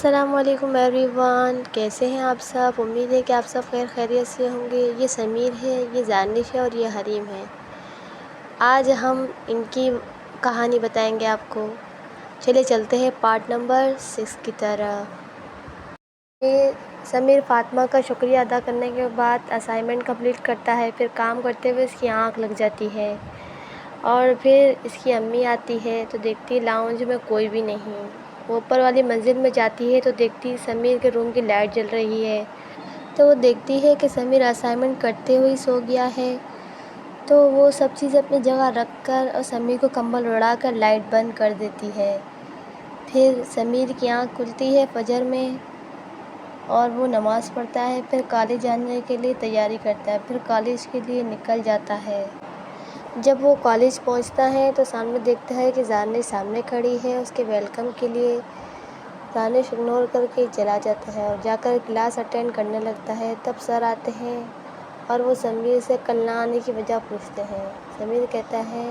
السلام علیکم every one, کیسے ہیں آپ سب؟ امید ہے کہ آپ سب خیریت سے ہوں گے۔ یہ سمیر ہے، یہ دانش ہے اور یہ حریم ہے۔ آج ہم ان کی کہانی بتائیں گے آپ کو۔ چلے چلتے ہیں پارٹ نمبر 6 کی طرف۔ یہ سمیر فاطمہ کا شکریہ ادا کرنے کے بعد اسائنمنٹ کمپلیٹ کرتا ہے، پھر کام کرتے ہوئے اس کی آنکھ لگ جاتی ہے اور پھر اس کی امی آتی ہے تو دیکھتی لاؤنج میں کوئی بھی نہیں۔ وہ اوپر والی منزل میں جاتی ہے تو دیکھتی سمیر کے روم کی لائٹ جل رہی ہے، تو وہ دیکھتی ہے کہ سمیر اسائنمنٹ کرتے ہوئے سو گیا ہے، تو وہ سب چیز اپنی جگہ رکھ کر اور سمیر کو کمبل اڑا کر لائٹ بند کر دیتی ہے۔ پھر سمیر کی آنکھ کھلتی ہے فجر میں اور وہ نماز پڑھتا ہے، پھر کالج جانے کے لیے تیاری کرتا ہے، پھر کالج کے لیے نکل جاتا ہے۔ جب وہ کالج پہنچتا ہے تو سامنے دیکھتا ہے کہ دانش سامنے کھڑی ہے اس کے ویلکم کے لیے۔ دانش اگنور کر کے چلا جاتا ہے اور جا کر کلاس اٹینڈ کرنے لگتا ہے۔ تب سر آتے ہیں اور وہ سمیر سے کل نہ آنے کی وجہ پوچھتے ہیں۔ سمیر کہتا ہے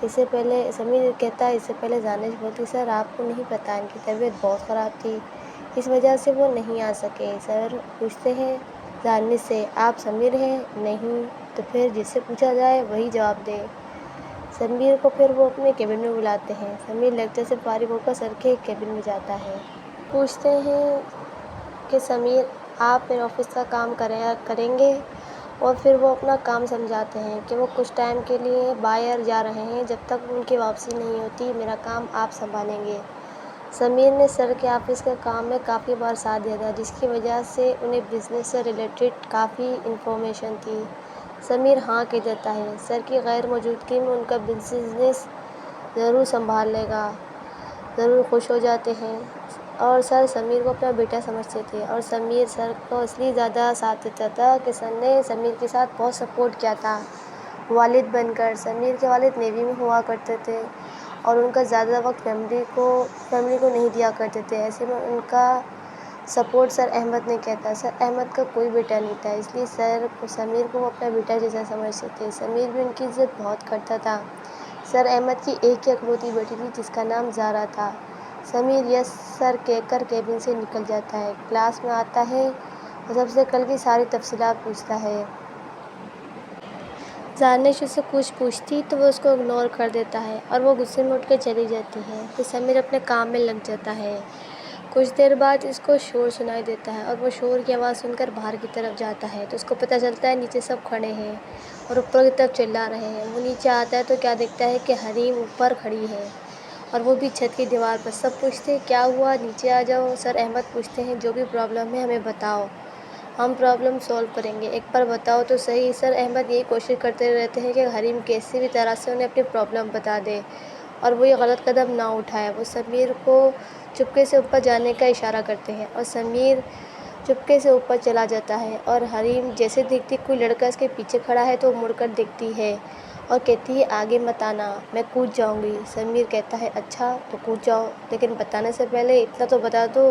اس سے پہلے دانش بولتی سر آپ کو نہیں پتہ ان کی طبیعت بہت خراب تھی، اس وجہ سے وہ نہیں آ سکے۔ سر پوچھتے ہیں دانش سے آپ سمیر ہیں؟ نہیں، تو پھر جس سے پوچھا جائے وہی جواب دے۔ سمیر کو پھر وہ اپنے کیبن میں بلاتے ہیں۔ سمیر لیکچر سے فارغ ہو کر سر کے کیبن میں جاتا ہے۔ پوچھتے ہیں کہ سمیر آپ میرے آفس کا کام کریں گے؟ اور پھر وہ اپنا کام سمجھاتے ہیں کہ وہ کچھ ٹائم کے لیے باہر جا رہے ہیں، جب تک ان کی واپسی نہیں ہوتی میرا کام آپ سنبھالیں گے۔ سمیر نے سر کے آفس کے کام میں کافی بار ساتھ دیا تھا، جس کی وجہ سے انہیں بزنس سے ریلیٹڈ کافی انفارمیشن تھی۔ سمیر ہاں کہہ دیتا ہے، سر کی غیر موجودگی میں ان کا بزنس ضرور سنبھال لے گا۔ ضرور خوش ہو جاتے ہیں اور سر سمیر کو اپنا بیٹا سمجھتے تھے اور سمیر سر کو اس لیے زیادہ ساتھ دیتا تھا کہ سر نے سمیر کے ساتھ بہت سپورٹ کیا تھا والد بن کر۔ سمیر کے والد نیوی میں ہوا کرتے تھے اور ان کا زیادہ وقت فیملی کو نہیں دیا کرتے تھے، ایسے میں ان کا سپورٹ سر احمد نے کیا تھا۔ سر احمد کا کوئی بیٹا نہیں تھا، اس لیے سمیر کو وہ اپنا بیٹا جیسا سمجھتے تھے۔ سمیر بھی ان کی عزت بہت کرتا تھا۔ سر احمد کی ایک ہی اکلوتی بیٹی تھی جس کا نام زارا تھا۔ سمیر یس سر کہہ کر کیبن سے نکل جاتا ہے، کلاس میں آتا ہے اور سب سے کل کی ساری تفصیلات پوچھتا ہے۔ دانش اس سے کچھ پوچھتی تو وہ اس کو اگنور کر دیتا ہے اور وہ غصے میں اٹھ کے چلی جاتی ہے۔ پھر سمیر اپنے کام میں لگ جاتا ہے۔ کچھ دیر بعد اس کو شور سنائی دیتا ہے اور وہ شور کی آواز سن کر باہر کی طرف جاتا ہے تو اس کو پتہ چلتا ہے نیچے سب کھڑے ہیں اور اوپر کی طرف چلا رہے ہیں۔ وہ نیچے آتا ہے تو کیا دیکھتا ہے کہ حریم اوپر کھڑی ہے اور وہ بھی چھت کی دیوار پر۔ سب پوچھتے ہیں کیا ہوا، نیچے آ جاؤ۔ سر احمد پوچھتے ہیں جو بھی پرابلم ہے ہمیں بتاؤ، ہم پرابلم سولو کریں گے، ایک بار بتاؤ تو صحیح۔ سر احمد یہی کوشش کرتے رہتے ہیں کہ حریم کسی بھی طرح سے انہیں اپنی پرابلم بتا دے اور وہ یہ غلط قدم نہ اٹھائے۔ وہ سمیر کو چپکے سے اوپر جانے کا اشارہ کرتے ہیں اور سمیر چپکے سے اوپر چلا جاتا ہے اور حریم جیسے دیکھتی کوئی لڑکا اس کے پیچھے کھڑا ہے تو وہ مڑ کر دیکھتی ہے اور کہتی ہے آگے مت آنا، میں کود جاؤں گی۔ سمیر کہتا ہے اچھا تو کود جاؤ، لیکن بتانے سے پہلے اتنا تو بتا دو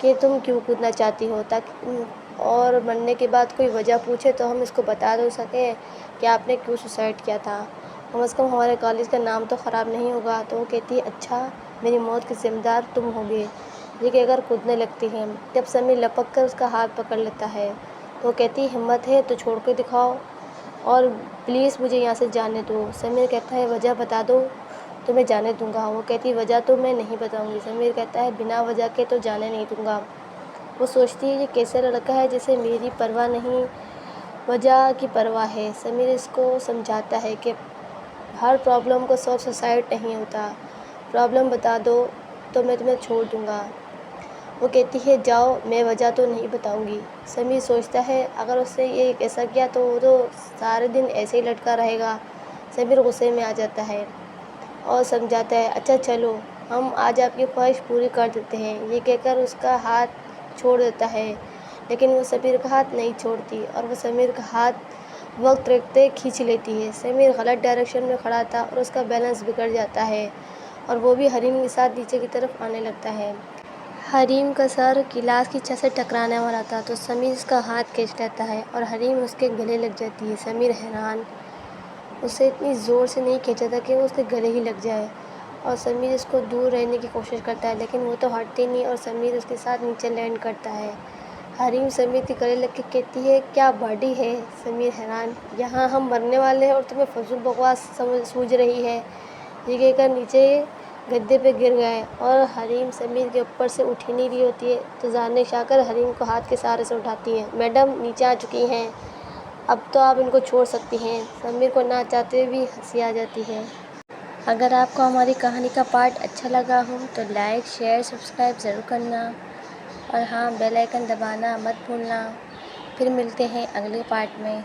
کہ تم کیوں کودنا چاہتی ہو، تاکہ اور مرنے کے بعد کوئی وجہ پوچھے تو ہم اس کو بتا دو سکیں کہ آپ نے کیوں سوسائڈ کیا تھا، کم از کم ہمارے کالج کا نام تو خراب نہیں ہوگا۔ تو وہ کہتی ہے اچھا میری موت کی ذمہ دار تم ہوگے، یہ کہہ کر کودنے لگتی ہے۔ جب سمیر لپک کر اس کا ہاتھ پکڑ لیتا ہے تو وہ کہتی ہے ہمت ہے تو چھوڑ کے دکھاؤ اور پلیز مجھے یہاں سے جانے دو۔ سمیر کہتا ہے وجہ بتا دو تو میں جانے دوں گا۔ وہ کہتی ہے وجہ تو میں نہیں بتاؤں گی۔ سمیر کہتا ہے بنا وجہ کے تو جانے نہیں دوں گا۔ وہ سوچتی ہے یہ کیسا لڑکا ہے جسے میری پرواہ نہیں، وجہ کی پرواہ ہے۔ سمیر اس کو سمجھاتا ہے کہ ہر پرابلم کو سولو سوسائڈ نہیں ہوتا، پرابلم بتا دو تو میں تمہیں چھوڑ دوں گا۔ وہ کہتی ہے جاؤ، میں وجہ تو نہیں بتاؤں گی۔ سمیر سوچتا ہے اگر اس نے یہ ایسا کیا تو وہ تو سارے دن ایسے ہی لٹکا رہے گا۔ سمیر غصے میں آ جاتا ہے اور سمجھاتا ہے اچھا چلو ہم آج آپ کی خواہش پوری کر دیتے ہیں، یہ کہہ کر اس کا ہاتھ چھوڑ دیتا ہے، لیکن وہ سمیر کا ہاتھ نہیں چھوڑتی اور وہ سمیر کا ہاتھ وقت رکھتے کھینچ لیتی ہے۔ سمیر غلط ڈائریکشن میں کھڑا تھا اور اس کا بیلنس بگڑ جاتا ہے اور وہ بھی حریم کے ساتھ نیچے کی طرف آنے لگتا ہے۔ حریم کا سر کلاس کی چھت سے ٹکرانے والا تھا تو سمیر اس کا ہاتھ کھینچ لیتا ہے اور حریم اس کے گلے لگ جاتی ہے۔ سمیر حیران، اسے اتنی زور سے نہیں کھینچا تھا کہ وہ اس کے گلے ہی لگ جائے اور سمیر اس کو دور رہنے کی کوشش کرتا ہے، لیکن وہ تو ہٹتی نہیں اور سمیر اس کے ساتھ نیچے لینڈ کرتا ہے۔ حریم سمیر کے گلے لگ کے کہتی ہے، کیا باڈی ہے؟ سمیر حیران، یہاں ہم مرنے والے ہیں اور تمہیں فضول بکواس سوجھ رہی ہے، یہ کہہ کر نیچے گدے پہ گر گئے اور حریم سمیر کے اوپر سے اٹھ ہی نہیں رہی ہوتی ہے تو زانش آ کر حریم کو ہاتھ کے سہارے سے اٹھاتی ہیں۔ میڈم نیچے آ چکی ہیں، اب تو آپ ان کو چھوڑ سکتی ہیں۔ سمیر کو نہ چاہتے ہوئے بھی ہنسی آ جاتی ہے۔ اگر آپ کو ہماری کہانی کا پارٹ اچھا لگا ہو تو لائک، شیئر، سبسکرائب ضرور کرنا، اور ہاں بیل آئیکن دبانا مت بھولنا۔ پھر ملتے ہیں اگلے پارٹ میں۔